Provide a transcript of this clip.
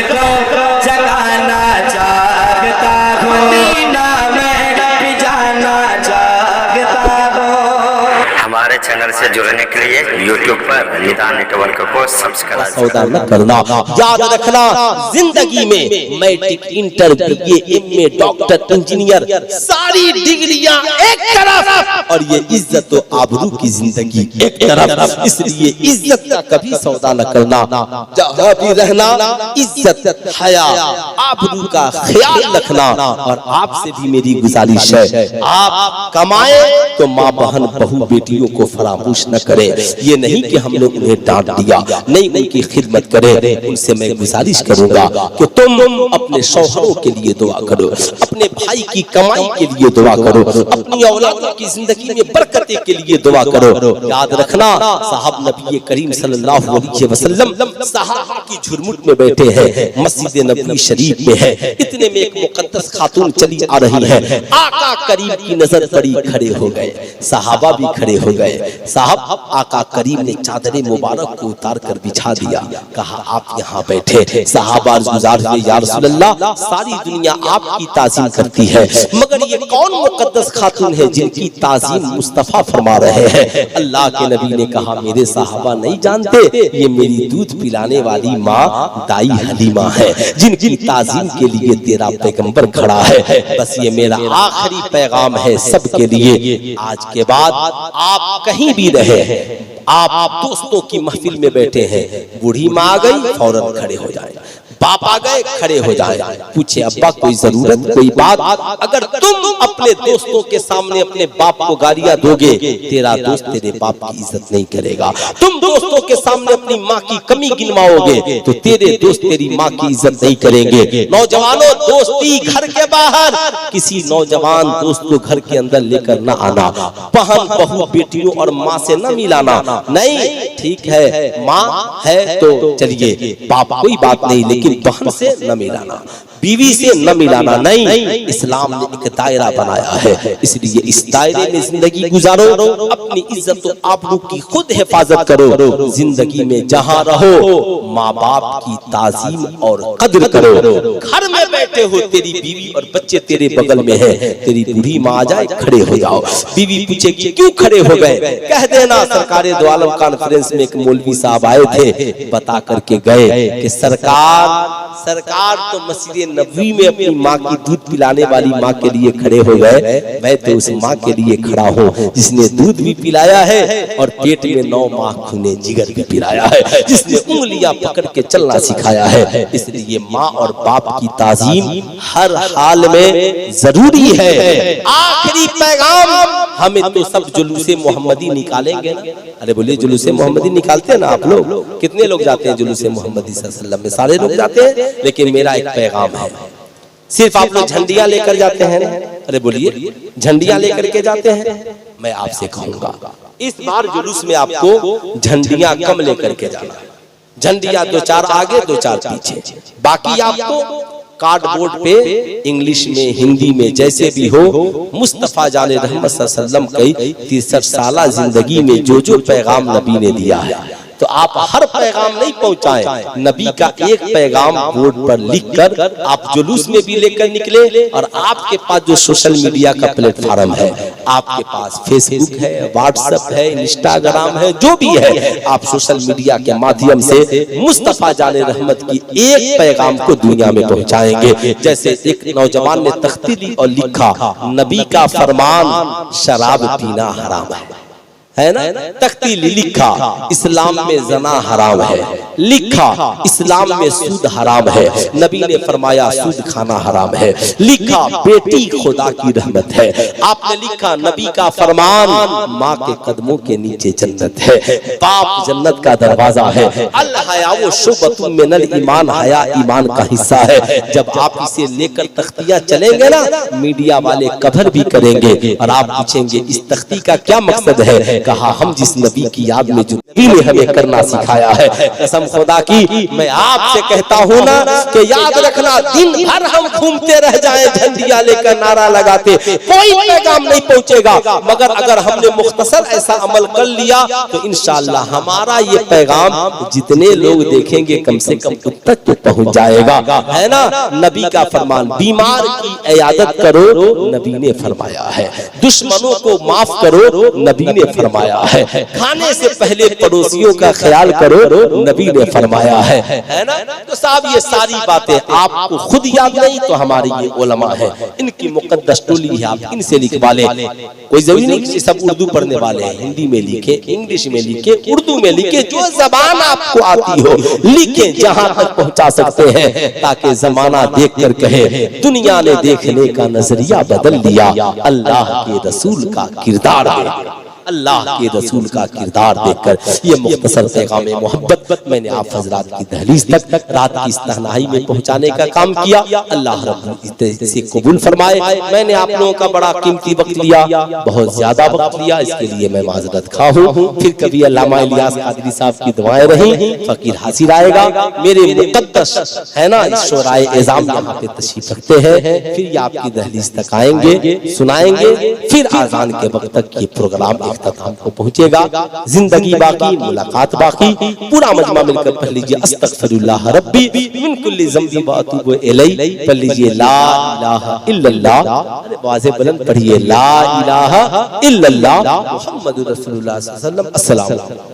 को जगाना चाहता हूँ, मदीना में भी जाना चाहता हूँ। हमारे चैनल से जुड़ने के लिए YouTube पर निदान नेटवर्क को सब्सक्राइब सौदा न करना। याद रखना, जिंदगी में matric, inter, BA, MA, doctor, engineer, सारी डिग्रियां एक तरफ और ये इज्जत और आबरू की जिंदगी एक तरफ। इसलिए इज्जत का कभी सौदा न करना। जहाँ भी रहना इज्जत, हया, आबरू का ख्याल रखना। और आपसे भी मेरी गुजारिश है, आप कमाए तो माँ बहन बहू बेटियों को फरामोश न करे। ये नहीं कि हम लोग उन्हें डांट दिया, नहीं, उनकी खिदमत करे। उनसे मैं गुजारिश करूंगा कि तुम अपने शौहरों के लिए दुआ करो, अपने भाई की कमाई के लिए दुआ करो, अपनी औलादों की जिंदगी में बरकत के लिए दुआ करो। याद रखना, साहब नबी करीम सल्लल्लाहु अलैहि वसल्लम सहाबा की झुरमुट में बैठे हैं, मस्जिद नबवी शरीफ में है। इतने में एक मुकद्दस खातून चली आ रही है, आका करीम की नजर पड़ी, खड़े हो गए, सहाबा भी खड़े हो गए। साहब आका करीम ने चादर मुबारक को उतार कर बिछा दिया, कहा आप यहाँ बैठे। सहाबा गुजार हुए, या रसूल अल्लाह, सारी दुनिया आपकी ताज़ीम करती है, मगर ये कौन मुकद्दस खातून है जिनकी ताज़ीम मुस्तफा फरमा रहे हैं? अल्लाह के नबी ने कहा, मेरे सहाबा नहीं जानते, ये मेरी दूध पिलाने वाली माँ दाई हलीमा है, जिनकी ताज़ीम के लिए तेरा पैगंबर खड़ा है। बस ये मेरा आखिरी पैगाम है सबके लिए, आज के बाद आप कहीं भी रहे, आप दोस्तों की महफिल में बैठे हैं, बूढ़ी माँ आ गई फौरन खड़े हो जाए, बाप आ गए खड़े हो जाए, पूछे अब्बा कोई जरूरत, कोई बात? अगर तुम अपने दोस्तों के सामने अपने बाप को गालियां दोगे, तेरा दोस्त तेरे बाप की इज्जत नहीं करेगा। तुम दोस्तों के सामने अपनी माँ की कमी गिनवाओगे तो तेरे दोस्त तेरी माँ की इज्जत नहीं करेंगे। नौजवानों, दोस्ती घर के बाहर, किसी नौजवान दोस्त को घर के अंदर लेकर न आना, बहन बहू बेटियों और माँ से न मिलाना। नहीं, ठीक है माँ है तो चलिए, बाप कोई बात नहीं, लेकिन बहन से न मिलाना, बीवी से न मिलाना नहीं। इस्लाम ने एक दायरा बनाया है, इसलिए इस दायरे में जिंदगी गुजारो, अपनी इज्जत और आबरू की खुद हिफाजत करो। जिंदगी में जहाँ रहो माँ बाप की ताजीम और कद्र करो। घर में बैठे हो, तेरी बीवी और बच्चे तेरे बगल में है, तेरी बूढ़ी माँ आ जाए खड़े हो जाओ, बीवी पूछे क्यों खड़े हो गए, कह देना सरकारे दो आलम कॉन्फ्रेंस में एक मौलवी साहब आए थे, बता करके गए कि सरकार तो मस्जिद नबवी में अपनी माँ की दूध पिलाने वाली माँ के लिए खड़े हो गए, मैं तो उस माँ के लिए खड़ा हूँ जिसने दूध भी पिलाया है और पेट में 9 माह खूने जिगर भी पिलाया है, जिसने उंगलियां पकड़ के चलना सिखाया है। इसलिए माँ और बाप की ताजीम हर हाल में जरूरी है। आखिरी पैगाम, हमें तो सब जुलूसे मोहम्मदी निकालेंगे ना। अरे बोलिए, जुलूसे मोहम्मदी निकालते हैं ना आप लोग? कितने लोग जाते हैं जुलूसे मोहम्मदी सल्लल्लाहु अलैहि वसल्लम में? सारे लोग जाते हैं, लेकिन मेरा एक पैगाम है, सिर्फ आप लोग झंडियां लेकर जाते हैं ना? अरे बोलिए, झंडियां लेकर के जाते हैं? मैं आपसे कहूंगा इस बार जुलूस में आपको झंडियां कम लेकर के जाना, झंडियां 2-4 आगे 2-4 पीछे, बाकी आपको कार्डबोर्ड पे इंग्लिश में हिंदी में जैसे भी हो, मुस्तफा जाने रहमत सल्लल्लाहु अलैहि वसल्लम की 63 साला जिंदगी में जो जो पैगाम नबी ने दिया है, तो आप हर पैगाम नहीं पहुंचाएं, नबी का एक पैगाम बोर्ड पर लिखकर आप जुलूस में भी लेकर निकले। और आपके पास जो सोशल मीडिया का प्लेटफॉर्म है, आपके पास फेसबुक है, व्हाट्सएप है, इंस्टाग्राम है, जो भी है, आप सोशल मीडिया के माध्यम से मुस्तफा जाने रहमत की एक पैगाम को दुनिया में पहुंचाएंगे। जैसे एक नौजवान ने तख्ती ली और लिखा, नबी का फरमान शराब पीना हराम है ना? तख्ती लिखा, इस्लाम में जना हराम है, लिखा इस्लाम में सूद हराम है, नबी ने फरमाया सूद खाना हराम है, लिखा बेटी खुदा की रहमत है, आपने लिखा नबी का फरमान माँ के कदमों के नीचे जन्नत है, बाप जन्नत का दरवाजा है, अल हया वो शुबतुम मिनल ईमान, हया ईमान का हिस्सा है। जब आप इसे लेकर तख्तियां चलेंगे ना, मीडिया वाले कवर भी करेंगे और आप पूछेंगे इस तख्ती का क्या मकसद है? कहा हम जिस नबी की याद में जो नबी ने हमें करना सिखाया है, कसम खुदा की मैं आपसे कहता हूँ ना कि याद रखना, दिन भर हम घूमते रह जाएं झंडियां लेकर नारा लगाते, कोई पैगाम नहीं पहुंचेगा। मगर अगर हमने मुख्तसर ऐसा अमल कर लिया तो इंशाअल्लाह हमारा ये पैगाम जितने लोग देखेंगे कम से कम उन तक तो पहुंच जाएगा, है ना। नबी का फरमान, बीमार की इयादत करो, नबी ने फरमाया है। दुश्मनों को माफ करो, नबी ने फरमाया है। खाने से पहले पड़ोसियों का ख्याल करो, नबी ने फरमाया है ना। तो साहब ये सारी बातें आपको खुद याद नहीं तो हमारे ये उलमा है, इनकी मुकद्दस टोली है, आप इनसे लिखवा लें। कोई जरूरी नहीं कि सब उर्दू पढ़ने वाले हैं, हिंदी में लिखे, इंग्लिश में लिखे, उर्दू में लिखे, जो जबान आपको आती हो लिखे, जहां तक पहुंचा सकते हैं, ताकि जमाना देख कर कहे दुनिया ने देखने का नजरिया बदल लिया, अल्लाह के रसूल का किरदार देखकर, अल्लाह के रसूल का किरदार देखकर। ये मुख्तसर पैगाम मोहब्बत मैंने आप हजरात की दहलीज तक रात की इस तन्हाई में पहुंचाने का काम किया। अल्लाह रब्बुल इज्जत से कबूल फरमाए। मैंने आप लोगों का बड़ा कीमती वक्त लिया, बहुत ज्यादा वक्त लिया, इसके लिए मैं माजरत खा हूँ। फिर कभी अल्लामा इलियास कादरी साहब की दुआएं रही, फकीर हासिल आएगा, मेरे मुकद्दस है ना शोराए एज़ाम यहाँ पे तशरीफ रखते हैं, फिर ये आपकी दहलीज तक आएंगे, सुनाएंगे, फिर आजान के वक्त तक ये प्रोग्राम इख्तिताम को पहुंचेगा। जिंदगी बाकी, मुलाकात बाकी, पूरा मजमा मिलकर पढ़ लीजिए अस्तगफिरुल्लाह रब्बी मिन कुल्ली ज़ंबी व अतूबु इलैहि। पढ़ लीजिए ला इलाहा इल्लल्लाह, अरे आवाज़ बुलंद पढ़िए, ला इलाहा इल्लल्लाह मुहम्मदुर रसूलुल्लाह सल्लल्लाहु अलैहि वसल्लम। अस्सलाम वालेकुम।